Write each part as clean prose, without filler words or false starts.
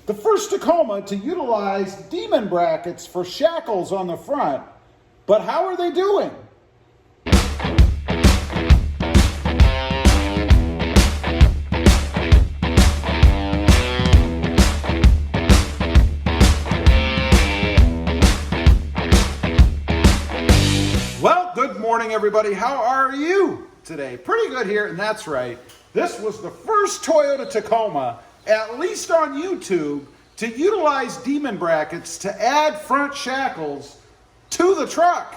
the first Tacoma to utilize demon brackets for shackles on the front. But how are they doing? Well, good morning, everybody. How are you today? Pretty good here, and that's right. This was the first Toyota Tacoma, at least on YouTube, to utilize demon brackets to add front shackles to the truck.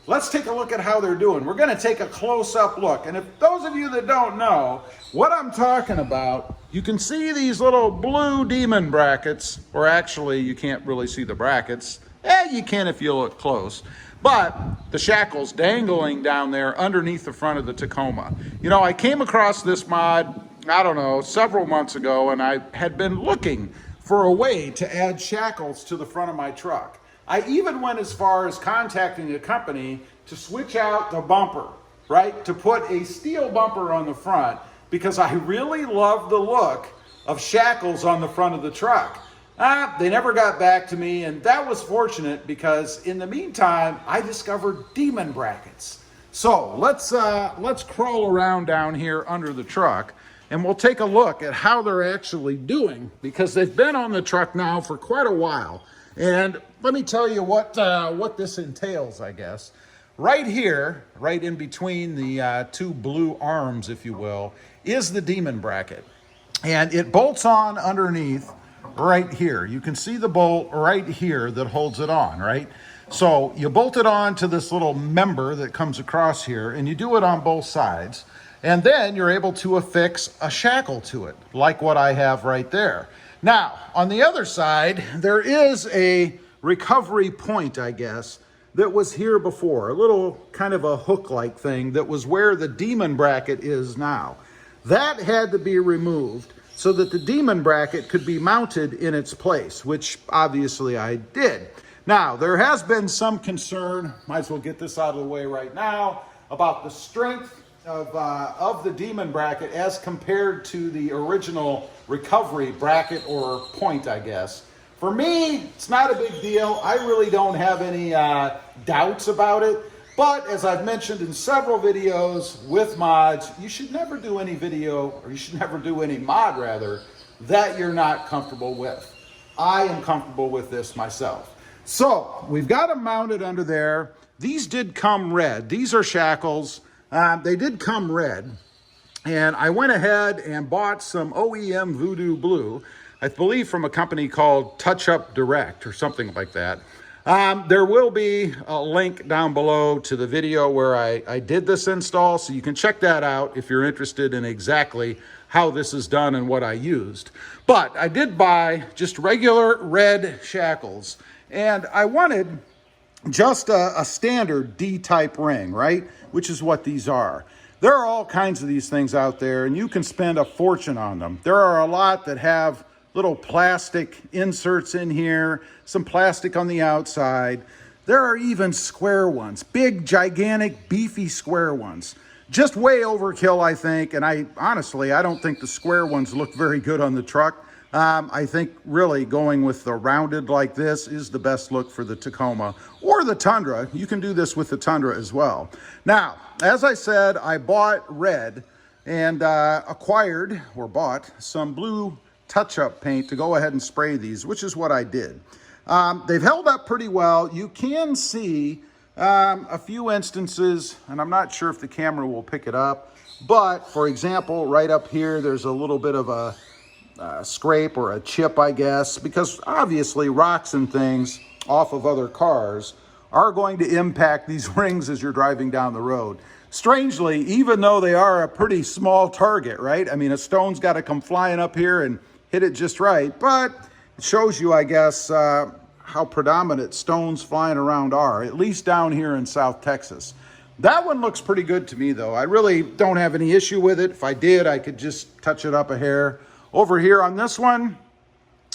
Let's take a look at how they're doing. We're going to take a close-up look. And if those of you that don't know what I'm talking about, you can see these little blue demon brackets, or actually you can't really see the brackets. You can if you look close. But the shackles dangling down there underneath the front of the Tacoma. You know, I came across this mod, I don't know, several months ago, and I had been looking for a way to add shackles to the front of my truck. I even went as far as contacting a company to switch out the bumper, right? To put a steel bumper on the front because I really love the look of shackles on the front of the truck. They never got back to me, and that was fortunate because in the meantime, I discovered demon brackets. So let's crawl around down here under the truck, and we'll take a look at how they're actually doing because they've been on the truck now for quite a while. And let me tell you what this entails, I guess. Right here, right in between the two blue arms, if you will, is the demon bracket. And it bolts on underneath right here. You can see the bolt right here that holds it on, right? So you bolt it on to this little member that comes across here, and you do it on both sides. And then you're able to affix a shackle to it, like what I have right there. Now, on the other side, there is a recovery point, I guess, that was here before. A little kind of a hook-like thing that was where the demon bracket is now. That had to be removed so that the demon bracket could be mounted in its place, which obviously I did. Now, there has been some concern, might as well get this out of the way right now, about the strength of the demon bracket as compared to the original recovery bracket or point, I guess. For me, it's not a big deal. I really don't have any doubts about it. But as I've mentioned in several videos with mods, you should never do any video, or you should never do any mod rather, that you're not comfortable with. I am comfortable with this myself. So we've got them mounted under there. These did come red. These are shackles. They did come red. And I went ahead and bought some OEM Voodoo Blue, I believe from a company called Touch Up Direct or something like that. There will be a link down below to the video where I did this install, so you can check that out if you're interested in exactly how this is done and what I used. But I did buy just regular red shackles, and I wanted just a standard D-type ring, right? Which is what these are. There are all kinds of these things out there, and you can spend a fortune on them. There are a lot that have little plastic inserts in here, some plastic on the outside. There are even square ones, big, gigantic, beefy square ones. Just way overkill, I think, and I don't think the square ones look very good on the truck. I think really going with the rounded like this is the best look for the Tacoma or the Tundra. You can do this with the Tundra as well. Now, as I said, I bought red and bought some blue touch-up paint to go ahead and spray these, which is what I did. They've held up pretty well. You can see a few instances, and I'm not sure if the camera will pick it up, but for example, right up here, there's a little bit of a scrape or a chip, I guess, because obviously rocks and things off of other cars are going to impact these rings as you're driving down the road. Strangely, even though they are a pretty small target, right? I mean, a stone's got to come flying up here and hit it just right, but it shows you, I guess, how predominant stones flying around are, at least down here in South Texas. That one looks pretty good to me, though. I really don't have any issue with it. If I did, I could just touch it up a hair. Over here on this one,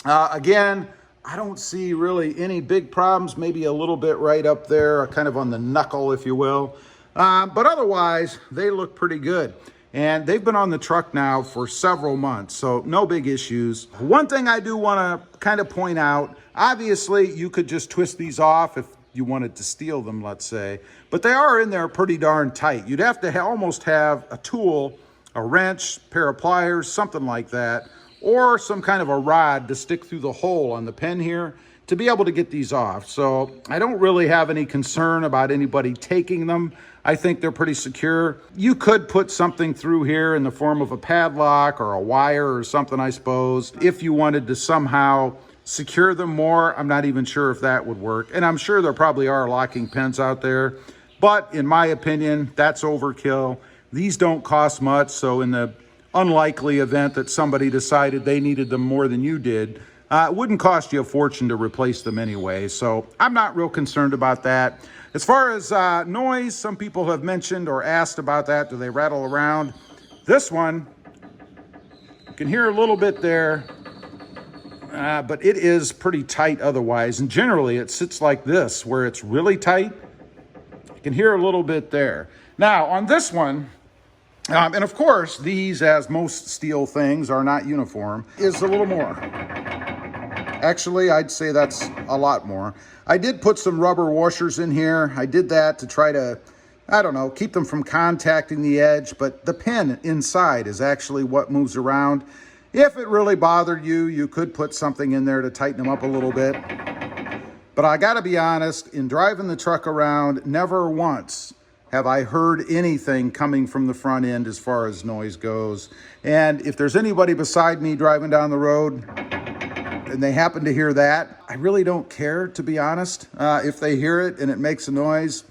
again, I don't see really any big problems, maybe a little bit right up there, kind of on the knuckle, if you will. But otherwise, they look pretty good. and they've been on the truck now for several months, so no big issues. One thing I do want to kind of point out, obviously you could just twist these off if you wanted to steal them, let's say, but they are in there pretty darn tight. You'd have to almost have a tool, a wrench, pair of pliers, something like that, or some kind of a rod to stick through the hole on the pen here to be able to get these off. So I don't really have any concern about anybody taking them. I think they're pretty secure. You could put something through here in the form of a padlock or a wire or something, I suppose, if you wanted to somehow secure them more. I'm not even sure if that would work. And I'm sure there probably are locking pins out there, but in my opinion, that's overkill. These don't cost much, so in the unlikely event that somebody decided they needed them more than you did, it wouldn't cost you a fortune to replace them anyway, so I'm not real concerned about that. As far as noise, some people have mentioned or asked about that. Do they rattle around? This one, you can hear a little bit there, but it is pretty tight otherwise, and generally it sits like this, where it's really tight. You can hear a little bit there. Now, on this one, and of course, these, as most steel things, are not uniform, is a little more. Actually, I'd say that's a lot more. I did put some rubber washers in here. I did that to try to, I don't know, keep them from contacting the edge, but the pin inside is actually what moves around. If it really bothered you, you could put something in there to tighten them up a little bit. But I gotta be honest, in driving the truck around, never once have I heard anything coming from the front end as far as noise goes. And if there's anybody beside me driving down the road and they happen to hear that, I really don't care, to be honest. If they hear it and it makes a noise,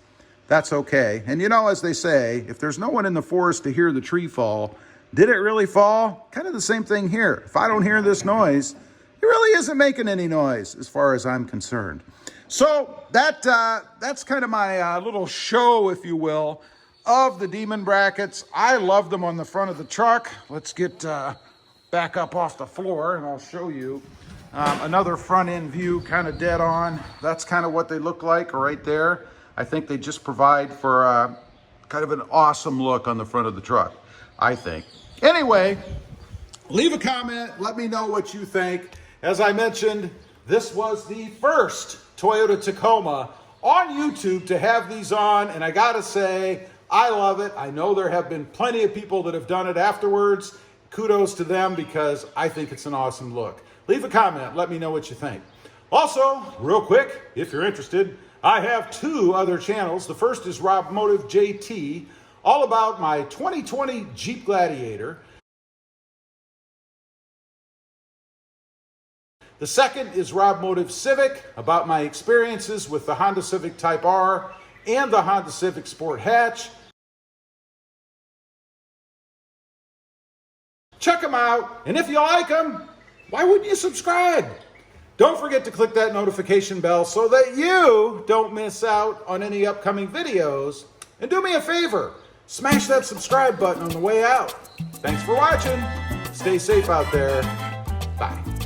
that's okay. And you know, as they say, if there's no one in the forest to hear the tree fall, did it really fall? Kind of the same thing here. If I don't hear this noise, it really isn't making any noise as far as I'm concerned. So that's kind of my little show, if you will, of the Demon brackets. I love them on the front of the truck. Let's get back up off the floor and I'll show you another front end view, kind of dead on. That's kind of what they look like right there. I think they just provide for kind of an awesome look on the front of the truck, I think. Anyway, leave a comment. Let me know what you think. As I mentioned, this was the first Toyota Tacoma on YouTube to have these on, and I gotta say, I love it. I know there have been plenty of people that have done it afterwards. Kudos to them, because I think it's an awesome look. Leave a comment, let me know what you think. Also, real quick, if you're interested, I have two other channels. The first is RobMotive JT, all about my 2020 Jeep Gladiator. The second is RobMotive Civic, about my experiences with the Honda Civic Type R and the Honda Civic Sport Hatch. Check them out, and if you like them, why wouldn't you subscribe? Don't forget to click that notification bell so that you don't miss out on any upcoming videos. And do me a favor, smash that subscribe button on the way out. Thanks for watching. Stay safe out there. Bye.